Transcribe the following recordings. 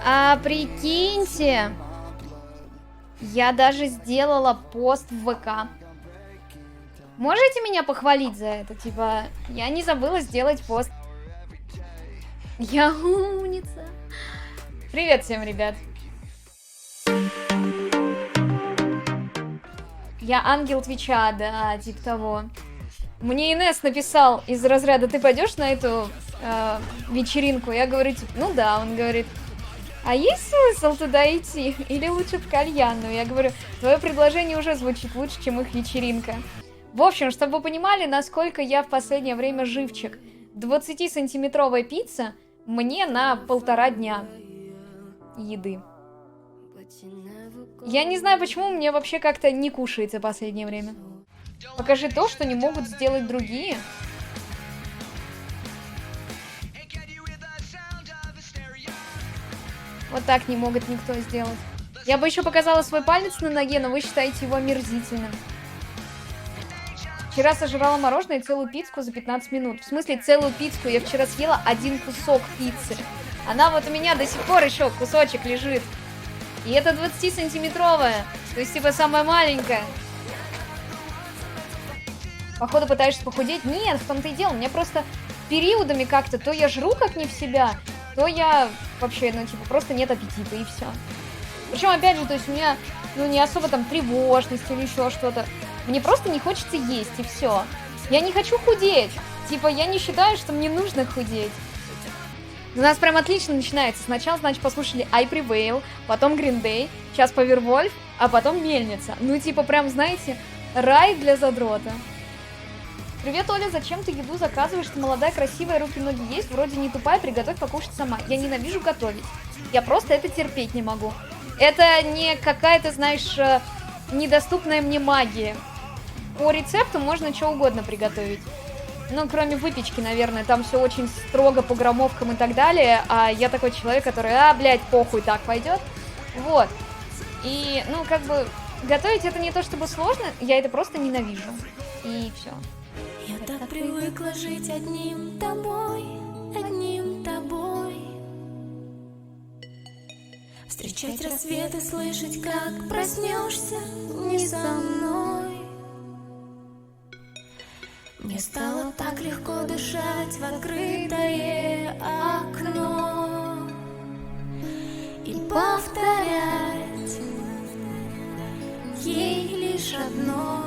А прикиньте, я даже сделала пост в ВК. Можете меня похвалить за это? Типа, я не забыла сделать пост. Я умница. Привет всем, ребят. Я ангел Твича, да, типа того. Мне Инесс написал из разряда: ты пойдешь на эту вечеринку? Я говорю, типа, ну да. Он говорит: а есть смысл туда идти? Или лучше в кальянную? Я говорю, твое предложение уже звучит лучше, чем их вечеринка. В общем, чтобы вы понимали, насколько я в последнее время живчик. 20-сантиметровая пицца мне на 1,5 дня еды. Я не знаю, почему мне вообще как-то не кушается в последнее время. Покажи то, что не могут сделать другие. Вот так не могут никто сделать. Я бы еще показала свой палец на ноге, но вы считаете его омерзительным. Вчера сожрала мороженое и целую пиццу за 15 минут. В смысле целую пиццу? Я вчера съела один кусок пиццы. Она вот у меня до сих пор еще кусочек лежит. И это 20-сантиметровая. То есть типа самая маленькая. Походу пытаешься похудеть? Нет, в том-то и дело. У меня просто периодами как-то то я жру как не в себя, то я вообще, ну типа просто нет аппетита и все. Причем опять же, то есть у меня, ну не особо там тревожность или еще что-то. Мне просто не хочется есть, и все. Я не хочу худеть. Типа, я не считаю, что мне нужно худеть. У нас прям отлично начинается. Сначала, значит, послушали I Prevail, потом Green Day, сейчас Powerwolf, а потом Мельница. Ну, типа, прям, знаете, рай для задрота. Привет, Оля, зачем ты еду заказываешь? Ты молодая, красивая, руки-ноги есть, вроде не тупая, приготовь покушать сама. Я ненавижу готовить. Я просто это терпеть не могу. Это не какая-то, знаешь, недоступная мне магия. По рецепту можно что угодно приготовить. Ну, кроме выпечки, наверное. Там все очень строго по граммовкам и так далее. А я такой человек, который, блядь, похуй, так пойдет. Вот. И, ну, как бы, готовить это не то чтобы сложно, я это просто ненавижу. И все. Я так привыкла жить одним тобой, одним тобой. Встречать рассветы, слышать, как проснешься не со мной. Мне стало так легко дышать в открытое окно и повторять ей лишь одно.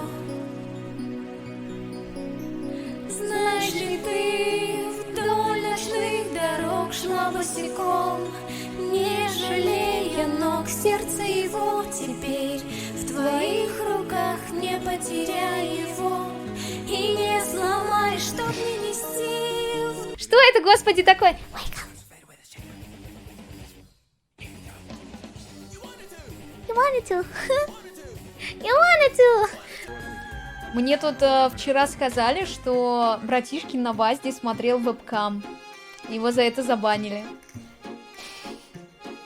Знаешь ли ты, вдоль ночных дорог шла босиком, не жалея ног, сердце его теперь в твоих руках, не потеряй его. И не сломай, чтоб не нести. Что это, господи, такое? You wanted to. You wanted to. Мне тут вчера сказали, что братишкин на Вазде смотрел вебкам. Его за это забанили.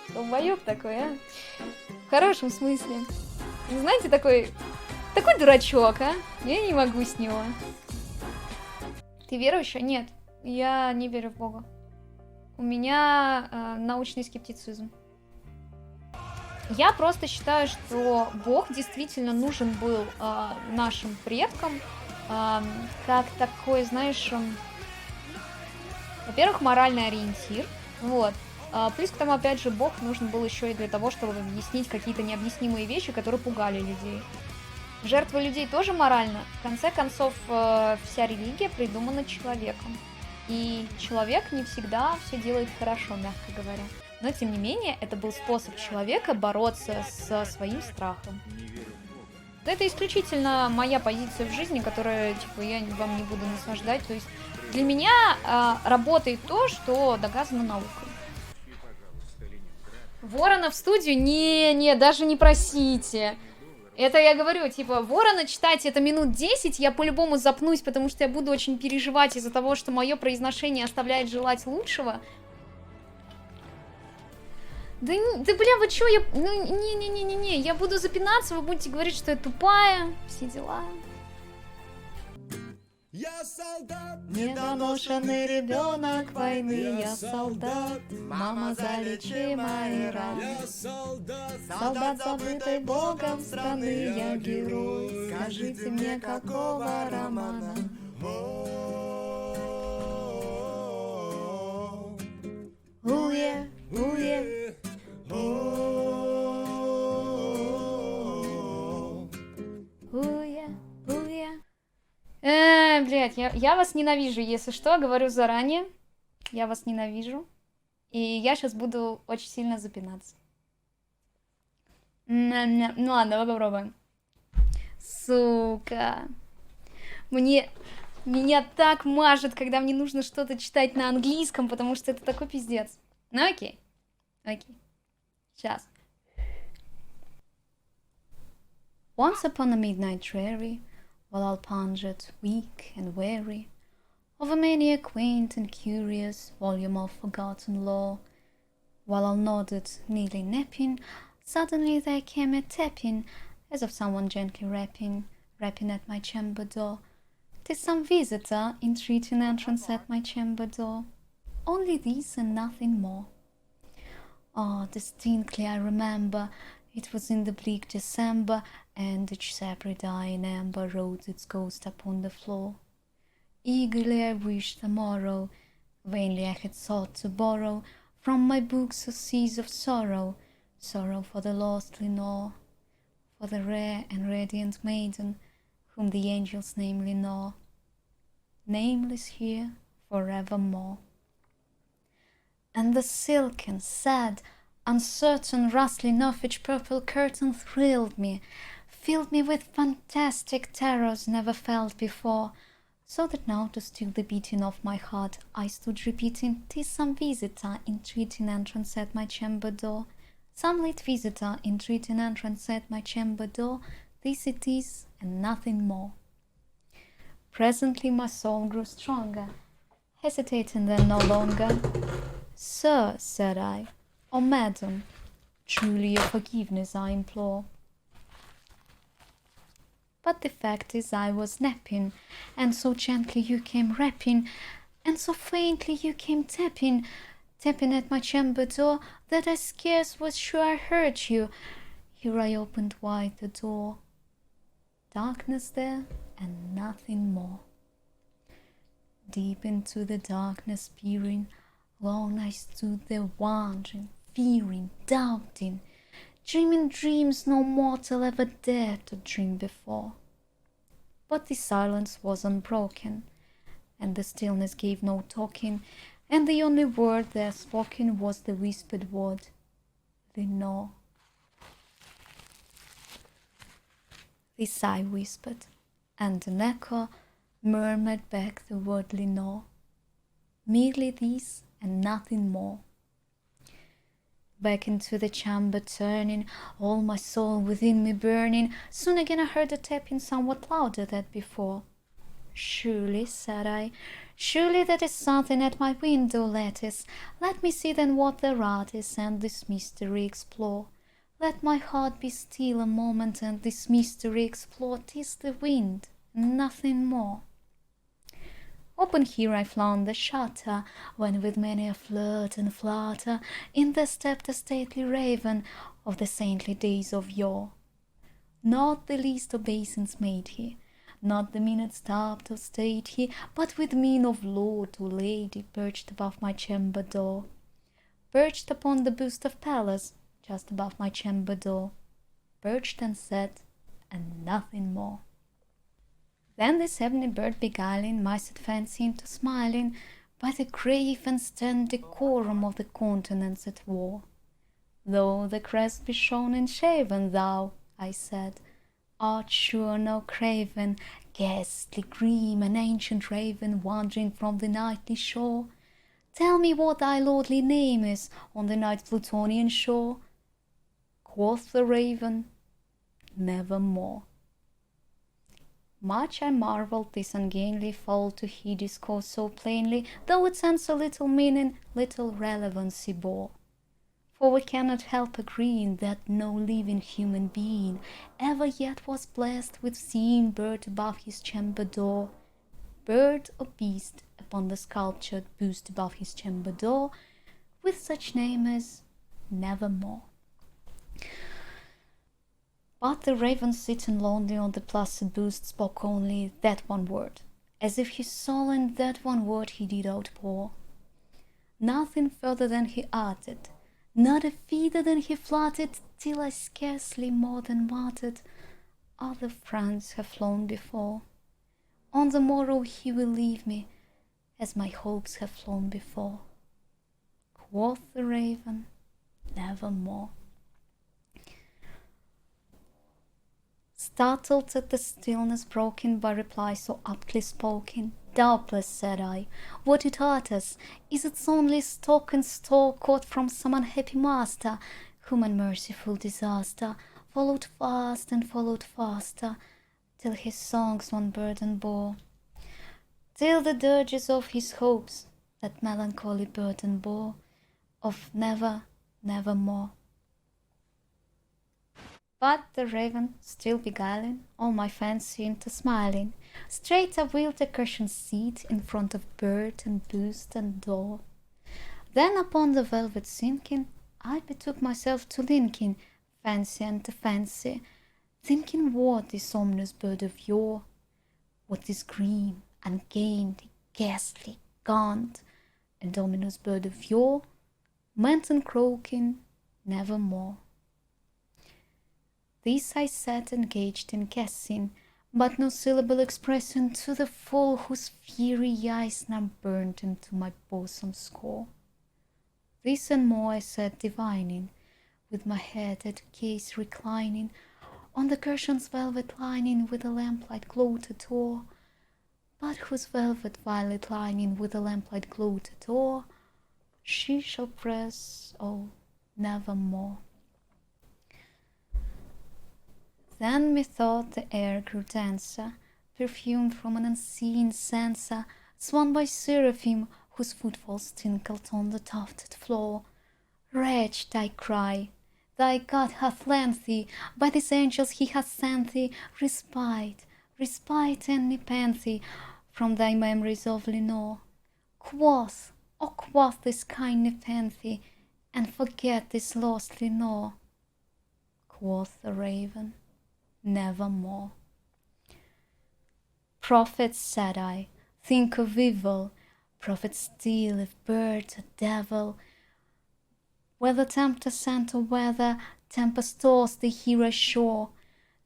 Долбоёб такой, а? В хорошем смысле. Знаете, такой дурачок, а? Я не могу с него. Ты верующая? Нет, я не верю в Бога. У меня научный скептицизм. Я просто считаю, что Бог действительно нужен был нашим предкам как такой, знаешь, во-первых, моральный ориентир. Вот. Плюс к тому, опять же, Бог нужен был еще и для того, чтобы объяснить какие-то необъяснимые вещи, которые пугали людей. Жертва людей тоже морально. В конце концов, вся религия придумана человеком. И человек не всегда все делает хорошо, мягко говоря. Но, тем не менее, это был способ человека бороться со своим страхом. Это исключительно моя позиция в жизни, которую, типа, я вам не буду наслаждать. То есть для меня работает то, что доказано наукой. Ворона в студию? Не, даже не просите. Это я говорю, типа, Ворона читать это минут 10, я по-любому запнусь, потому что я буду очень переживать из-за того, что мое произношение оставляет желать лучшего. Да бля, вы чё, я... Ну, не, я буду запинаться, вы будете говорить, что я тупая, все дела. Я солдат, Недоношенный ребенок войны, я солдат. Мама, залечи мои раны. я солдат, Солдат, забытой Богом страны, я герой. Скажите мне, какого романа? Уе, уе. Уе, уе. Блядь, я вас ненавижу, если что, говорю заранее. Я вас ненавижу. И я сейчас буду очень сильно запинаться. Ну ладно, давай попробуем. Сука. Меня так мажет, когда мне нужно что-то читать на английском, потому что это такой пиздец. Ну окей. Окей. Сейчас. Once upon a midnight dreary, while I pondered, weak and weary, over many a quaint and curious volume of forgotten lore, while I nodded, nearly napping, suddenly there came a tapping, as of someone gently rapping at my chamber door. 'Tis some visitor entreating entrance at my chamber door. Only this and nothing more. Oh, distinctly I remember, it was in the bleak December, and each separate eye in amber wrote its ghost upon the floor. Eagerly I wished the morrow, vainly I had sought to borrow from my books a seas of sorrow, sorrow for the lost Lenore, for the rare and radiant maiden, whom the angels namely know, nameless here forevermore. And the silken, sad, uncertain rustling of each purple curtain thrilled me, filled me with fantastic terrors never felt before, so that now to still the beating of my heart I stood repeating, 'tis some visitor entreating entrance at my chamber door, some late visitor entreating entrance at my chamber door, this it is and nothing more. Presently my soul grew stronger, hesitating then no longer. Sir, said I, or madam, truly your forgiveness I implore. But the fact is I was napping, and so gently you came rapping, and so faintly you came tapping at my chamber door, that I scarce was sure I heard you. Here I opened wide the door. Darkness there, and nothing more. Deep into the darkness peering, long I stood there wondering, fearing, doubting, dreaming dreams no mortal ever dared to dream before. But the silence was unbroken, and the stillness gave no talking, and the only word there spoken was the whispered word, Lenore. This I whispered, and an echo murmured back the word Lenore. Merely this and nothing more. Back into the chamber turning, all my soul within me burning, soon again I heard a tapping somewhat louder than before. Surely, said I, surely that is something at my window lattice. Let me see then what the art is, and this mystery explore. Let my heart be still a moment, and this mystery explore. 'Tis the wind, nothing more. Open here I flung the shutter, when with many a flirt and flutter in there stepped a stately raven of the saintly days of yore. Not the least obeisance made he, not the minute stopped or stayed he, but with mien of lord or lady perched above my chamber door, perched upon the bust of Pallas just above my chamber door, perched and sat, and nothing more. Then this heavenly bird beguiling my sad fancy into smiling by the grave and stern decorum of the countenance at war. Though the crest be shorn and shaven, thou, I said, art sure no craven, ghastly grim and ancient raven wandering from the nightly shore. Tell me what thy lordly name is on the night Plutonian shore. Quoth the raven, nevermore. Much I marvelled this ungainly fowl to hear discourse so plainly, though its answer little meaning, little relevancy bore. For we cannot help agreeing that no living human being ever yet was blessed with seeing bird above his chamber door, bird or beast upon the sculptured bust above his chamber door, with such name as Nevermore. But the raven sitting lonely on the placid bust spoke only that one word, as if his soul in that one word he did outpour. Nothing further than he uttered, not a feather than he fluttered, till I scarcely more than muttered, other friends have flown before. On the morrow he will leave me, as my hopes have flown before. Quoth the raven, Nevermore. Startled at the stillness broken by reply so aptly spoken, doubtless, said I, what it utters, is its only stock and store caught from some unhappy master, whom unmerciful disaster followed fast and followed faster, till his songs one burden bore, till the dirges of his hopes that melancholy burden bore, of never, nevermore. But the raven, still beguiling all my fancy into smiling, straight up wheeled a cushioned seat in front of bird and bust and door. Then upon the velvet sinking, I betook myself to linking fancy and to fancy, thinking what this ominous bird of yore, what this grim, ungainly, ghastly, gaunt, and ominous bird of yore meant in croaking Nevermore. This I sat engaged in guessing, but no syllable expressing to the full whose fiery eyes now burned into my bosom's core. This and more I sat divining, with my head at gaze reclining, on the cushion's velvet lining with the lamplight gloated o'er, but whose velvet violet lining with the lamplight gloated o'er, she shall press, oh, nevermore. Then methought the air grew denser, perfumed from an unseen censer, swung by seraphim whose footfalls tinkled on the tufted floor. Wretched, I cry, thy God hath lent thee, by these angels he hath sent thee, respite, respite and nepenthe from thy memories of Lenore. Quoth, oh quoth this kind nepenthe, and forget this lost Lenore. Quoth the raven, Nevermore. Prophet, said I, think of evil, prophet still if bird or devil, whether tempter sent or whether tempest tossed the hero shore,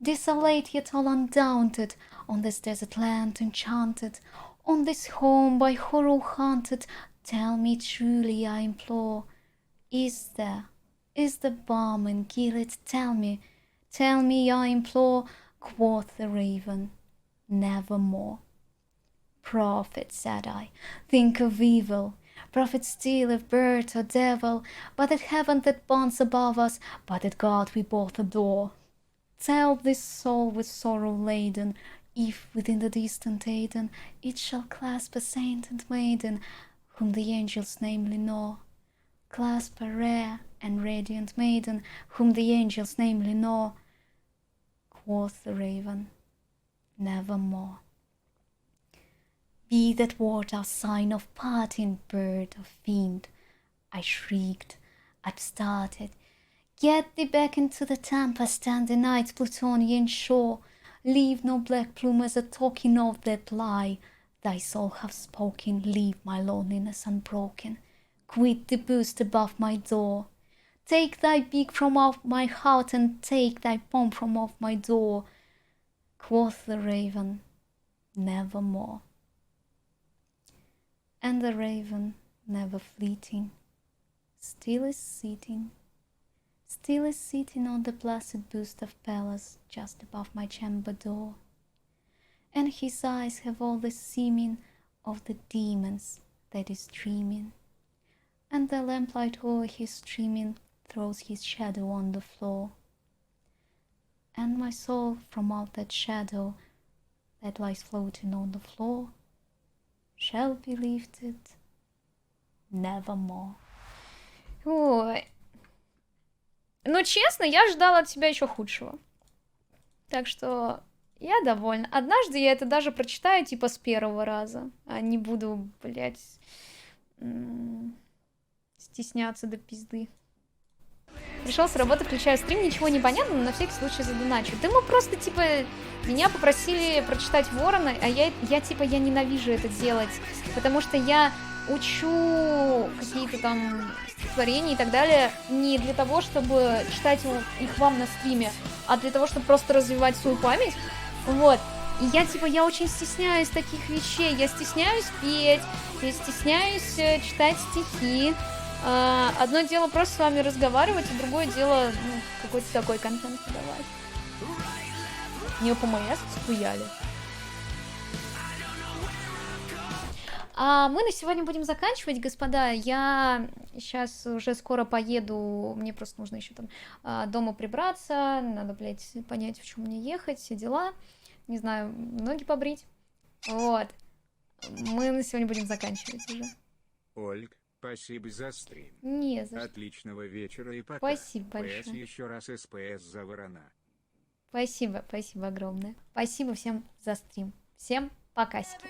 desolate yet all undaunted, on this desert land enchanted, on this home by horror haunted, tell me truly, I implore, is there balm in Gilead? Tell me, I implore. Quoth the raven, Nevermore. Prophet, said I, think of evil, prophet still if bird or devil, but that heaven that bonds above us, but that God we both adore. Tell this soul with sorrow laden, if within the distant Aidenn it shall clasp a saint and maiden, whom the angels name Lenore. Clasp a rare and radiant maiden, whom the angels name Lenore. Quoth the raven, Nevermore. Be that word our sign of parting, bird or fiend, I shrieked, upstarted. Get thee back into the tempest and the night's Plutonian shore. Leave no black plume as a token of that lie thy soul hath spoken. Leave my loneliness unbroken. Quit the bust above my door. Take thy beak from off my heart and take thy pomp from off my door. Quoth the raven, Nevermore. And the raven, never fleeting, still is sitting on the placid bust of Pallas just above my chamber door. And his eyes have all the seeming of the demons that is dreaming, and the lamplight o'er his streaming throws his shadow on the floor. And my soul from out that shadow that lies floating on the floor shall be lifted nevermore. Ой. Ну, честно, я ждала от тебя еще худшего. Так что Я довольна. Однажды я это даже прочитаю, типа, с первого раза. А не буду, блядь, стесняться до пизды. Пришел с работы, включаю стрим, ничего не понятно, но на всякий случай задоначу. Да мы просто, типа, меня попросили прочитать Ворона, а я ненавижу это делать, потому что я учу какие-то там стихотворения и так далее не для того, чтобы читать их вам на стриме, а для того, чтобы просто развивать свою память. Вот. И я очень стесняюсь таких вещей. Я стесняюсь петь, я стесняюсь читать стихи. Одно дело просто с вами разговаривать, а другое дело, какой-то такой контент подавать. Мне ПМС схуяли. А мы на сегодня будем заканчивать, господа. Я сейчас уже скоро поеду. Мне просто нужно еще там дома прибраться. Надо, блядь, понять, в чем мне ехать, все дела. Не знаю, ноги побрить. Вот. Мы на сегодня будем заканчивать уже. Ольг, спасибо за стрим. Не за что. Отличного вечера и пока. Спасибо ПС большое. еще раз СПС за Ворона. Спасибо огромное. Спасибо всем за стрим. Всем покасики.